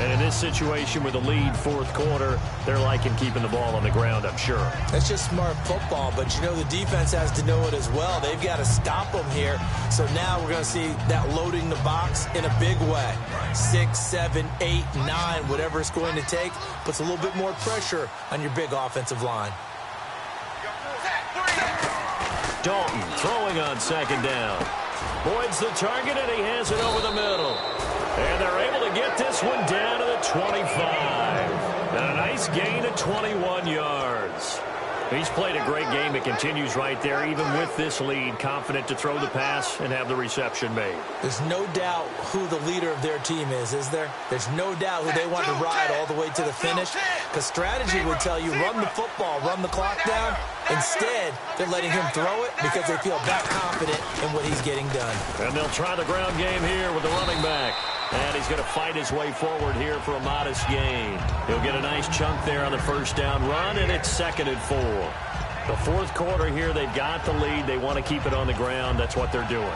Speaker 3: And in this situation with the lead 4th quarter, they're liking keeping the ball on the ground, I'm sure.
Speaker 4: That's just smart football, but you know the defense has to know it as well. They've got to stop them here. So now we're going to see that loading the box in a big way. 6, 7, 8, 9, whatever it's going to take, puts a little bit more pressure on your big offensive line.
Speaker 3: Dalton throwing on second down. Boyd's the target, and he has it over the middle. And they're able to get this one down to the 25. And a nice gain of 21 yards. He's played a great game. It continues right there, even with this lead, confident to throw the pass and have the reception made.
Speaker 4: There's no doubt who the leader of their team is there? There's no doubt who they want to ride all the way to the finish. Because strategy would tell you, run the football, run the clock down. Instead, they're letting him throw it because they feel that confident in what he's getting done.
Speaker 3: And they'll try the ground game here with the running back. And he's going to fight his way forward here for a modest gain. He'll get a nice chunk there on the first down run, and it's 2nd and 4. The fourth quarter here, they've got the lead. They want to keep it on the ground. That's what they're doing.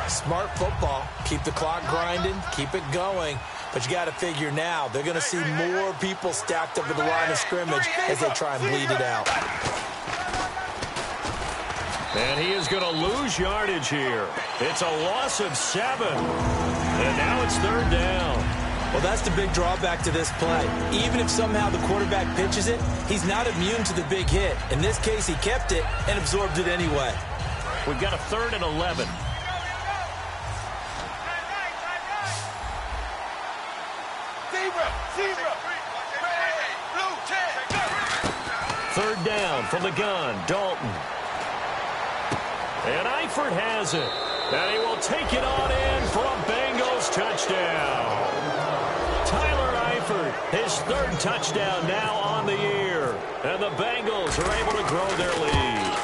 Speaker 4: Smart football. Keep the clock grinding. Keep it going. But you got to figure now, they're going to see more people stacked up at the line of scrimmage as they try and bleed it out.
Speaker 3: And he is going to lose yardage here. It's a loss of 7. And now it's 3rd down.
Speaker 4: Well, that's the big drawback to this play. Even if somehow the quarterback pitches it, he's not immune to the big hit. In this case, he kept it and absorbed it anyway.
Speaker 3: We've got a 3rd and 11. Third down from the gun, Dalton. And Eifert has it. And he will take it on in for a Bengals touchdown. Tyler Eifert, his 3rd touchdown now on the year. And the Bengals are able to grow their lead.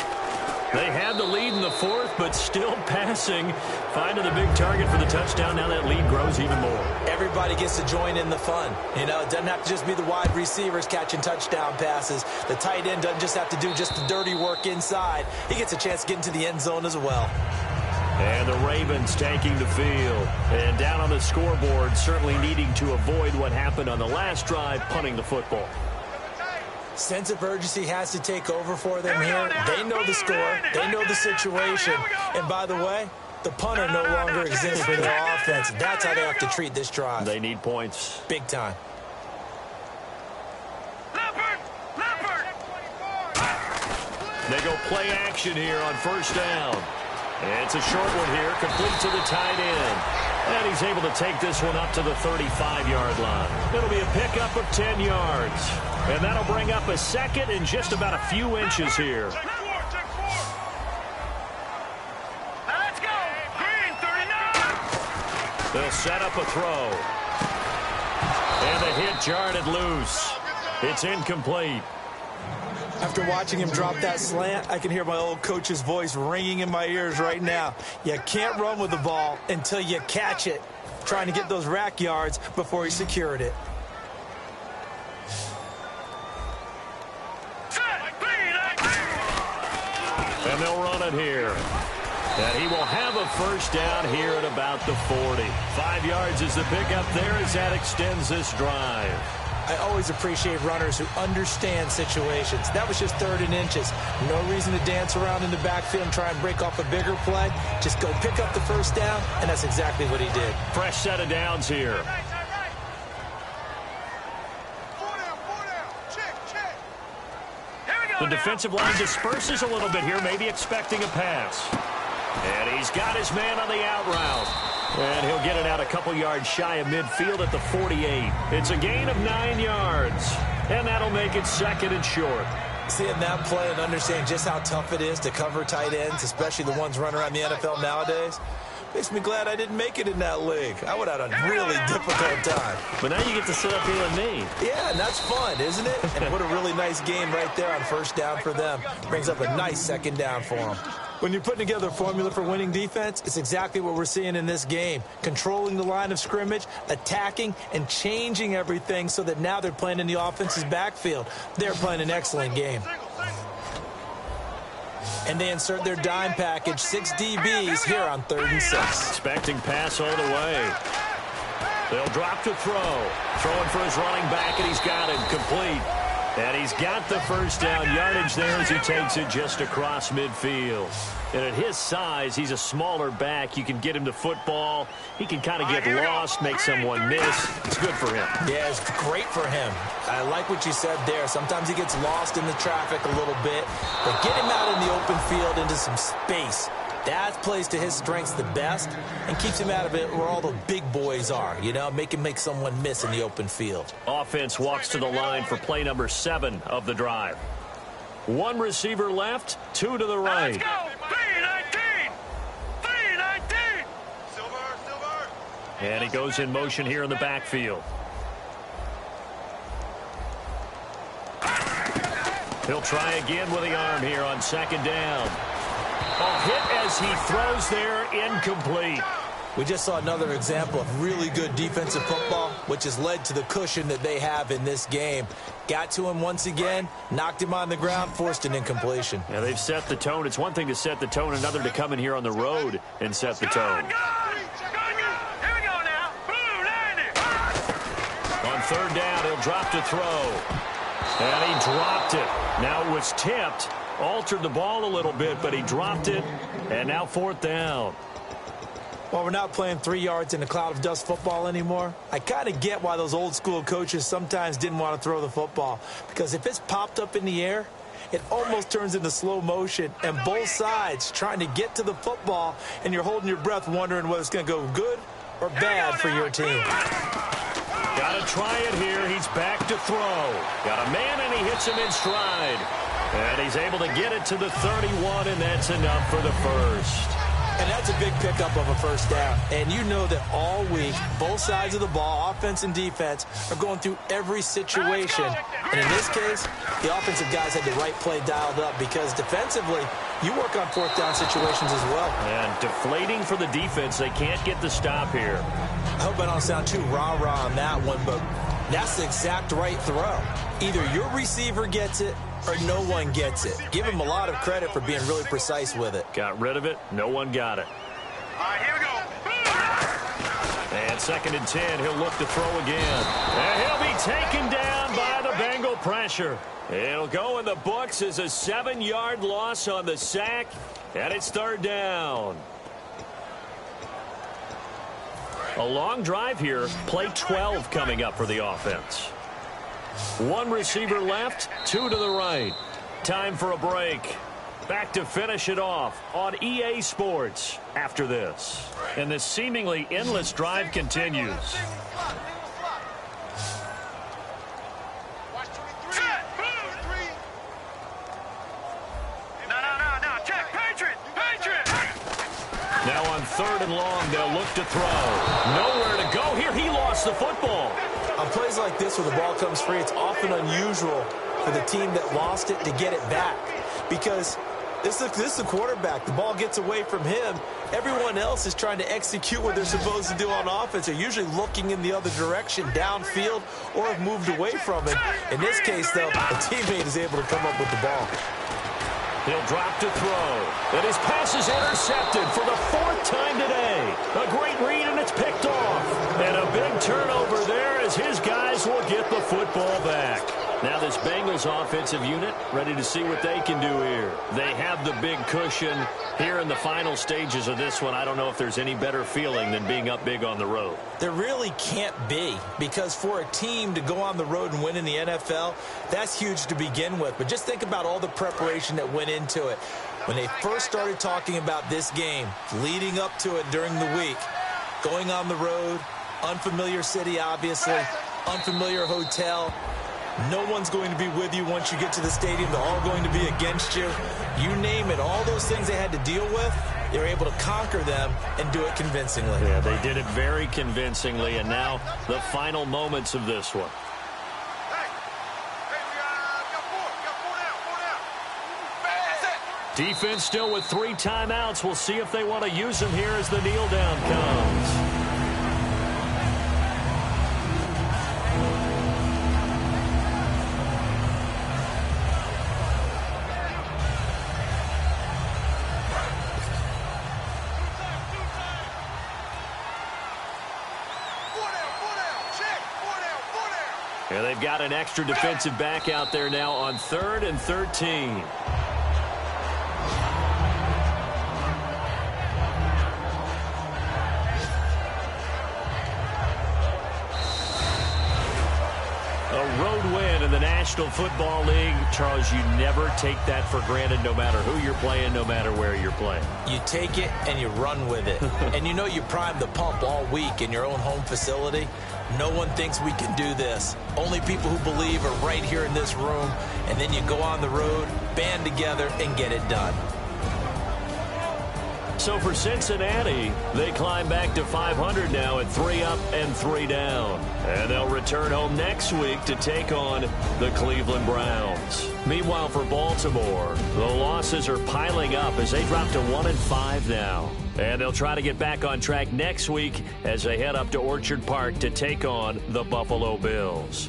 Speaker 3: They had the lead in the 4th, but still passing. Finding the big target for the touchdown. Now that lead grows even more.
Speaker 4: Everybody gets to join in the fun. You know, it doesn't have to just be the wide receivers catching touchdown passes. The tight end doesn't just have to do just the dirty work inside. He gets a chance to get into the end zone as well.
Speaker 3: And the Ravens taking the field. And down on the scoreboard, certainly needing to avoid what happened on the last drive, punting the football.
Speaker 4: Sense of urgency has to take over for them here. They know the score. They know the situation. And by the way, the punter no longer exists for their offense. That's how they have to treat this drive.
Speaker 3: They need points.
Speaker 4: Big time.
Speaker 3: They go play action here on 1st down. And it's a short one here, complete to the tight end. And he's able to take this one up to the 35-yard line. It'll be a pickup of 10 yards. And that'll bring up a 2nd and just about a few inches here.
Speaker 5: Let's go. Green, 39.
Speaker 3: They'll set up a throw. And the hit jarred loose. It's incomplete.
Speaker 4: After watching him drop that slant, I can hear my old coach's voice ringing in my ears right now. You can't run with the ball until you catch it. Trying to get those rack yards before he secured it.
Speaker 3: And they'll run it here. And he will have a 1st down here at about the 40. 5 yards is the pickup there as that extends this drive.
Speaker 4: I always appreciate runners who understand situations. That was just 3rd and inches. No reason to dance around in the backfield and try and break off a bigger play. Just go pick up the 1st down, and that's exactly what he did.
Speaker 3: Fresh set of downs here. The defensive line disperses a little bit here, maybe expecting a pass. And he's got his man on the out route. And he'll get it out a couple yards shy of midfield at the 48. It's a gain of 9 yards. And that'll make it 2nd and short.
Speaker 4: Seeing that play and understanding just how tough it is to cover tight ends, especially the ones running around the NFL nowadays, makes me glad I didn't make it in that league. I would have had a really difficult time.
Speaker 3: But now you get to sit up here with me.
Speaker 4: Yeah, and that's fun, isn't it? And what a really nice game right there on 1st down for them. Brings up a nice 2nd down for them. When you're putting together a formula for winning defense, it's exactly what we're seeing in this game. Controlling the line of scrimmage, attacking, and changing everything so that now they're playing in the offense's backfield. They're playing an excellent game. And they insert their dime package, 6 DBs here on 3rd and 6.
Speaker 3: Expecting pass all the way. They'll drop to throw. Throwing for his running back, and he's got him complete. And he's got the first down yardage there as he takes it just across midfield. And at his size, he's a smaller back. You can get him to football. He can kind of get lost, make someone miss. It's good for him.
Speaker 4: Yeah, it's great for him. I like what you said there. Sometimes he gets lost in the traffic a little bit. But get him out in the open field into some space. That plays to his strengths the best and keeps him out of it where all the big boys are, you know, make someone miss in the open field.
Speaker 3: Offense walks to the line for play number 7 of the drive. One receiver left, 2 to the right.
Speaker 5: Let's go! 3-19! 3-19! Silver!
Speaker 3: And he goes in motion here in the backfield. He'll try again with the arm here on second down. A hit as he throws there, incomplete.
Speaker 4: We just saw another example of really good defensive football, which has led to the cushion that they have in this game. Got to him once again, knocked him on the ground, forced an incompletion.
Speaker 3: Yeah, they've set the tone. It's one thing to set the tone, another to come in here on the road and set the tone.
Speaker 5: Here we go now. Blue landing.
Speaker 3: On third down, he'll drop to throw. And he dropped it. Now it was tipped. Altered the ball a little bit, but he dropped it. And now fourth down.
Speaker 4: Well, we're not playing 3 yards in a cloud of dust football anymore. I kind of get why those old school coaches sometimes didn't want to throw the football. Because if it's popped up in the air, it almost turns into slow motion. And both sides trying to get to the football, and you're holding your breath wondering whether it's going to go good or bad for your team.
Speaker 3: Got to try it here. He's back to throw. Got a man, and he hits him in stride. And he's able to get it to the 31, and that's enough for the first.
Speaker 4: And that's a big pickup of a first down. And you know that all week, both sides of the ball, offense and defense, are going through every situation. And in this case, the offensive guys had the right play dialed up because defensively, you work on fourth down situations as well.
Speaker 3: And deflating for the defense. They can't get the stop here.
Speaker 4: I hope I don't sound too rah-rah on that one, but that's the exact right throw. Either your receiver gets it or no one gets it. Give him a lot of credit for being really precise with it.
Speaker 3: Got rid of it. No one got it.
Speaker 5: All right, here we go.
Speaker 3: And second and 10. He'll look to throw again. And he'll be taken down by the Bengal pressure. It'll go in the books as a 7-yard loss on the sack. And it's third down. A long drive here. Play 12 coming up for the offense. One receiver left, 2 to the right. Time for a break. Back to finish it off on EA Sports after this. And this seemingly endless drive continues.
Speaker 5: No. Check. Patriot.
Speaker 3: Now on third and long, they'll look to throw. Nowhere to go here. He lost the football.
Speaker 4: On plays like this where the ball comes free, it's often unusual for the team that lost it to get it back. Because this is the quarterback. The ball gets away from him. Everyone else is trying to execute what they're supposed to do on offense. They're usually looking in the other direction, downfield, or have moved away from him. In this case, though, a teammate is able to come up with the ball.
Speaker 3: He'll drop to throw. And his pass is intercepted for the 4th time today. A great read, and it's picked off. And a big turnover there as his guys will get the football back. Now this Bengals offensive unit ready to see what they can do here. They have the big cushion here in the final stages of this one. I don't know if there's any better feeling than being up big on the road.
Speaker 4: There really can't be, because for a team to go on the road and win in the NFL, that's huge to begin with. But just think about all the preparation that went into it. When they first started talking about this game, leading up to it during the week, going on the road, unfamiliar city, obviously, unfamiliar hotel. No one's going to be with you once you get to the stadium. They're all going to be against you. You name it, all those things they had to deal with, they were able to conquer them and do it convincingly.
Speaker 3: Yeah, they did it very convincingly, and now the final moments of this one. Defense still with 3 timeouts. We'll see if they want to use them here as the kneel down comes. And they've got an extra defensive back out there now on 3rd and 13. A road win in the National Football League. Charles, you never take that for granted no matter who you're playing, no matter where you're playing.
Speaker 4: You take it and you run with it. And you know you primed the pump all week in your own home facility. No one thinks we can do this. Only people who believe are right here in this room. And then you go on the road, band together, and get it done.
Speaker 3: So for Cincinnati, they climb back to 500 now at 3 up and 3 down. And they'll return home next week to take on the Cleveland Browns. Meanwhile, for Baltimore, the losses are piling up as they drop to 1-5 now. And they'll try to get back on track next week as they head up to Orchard Park to take on the Buffalo Bills.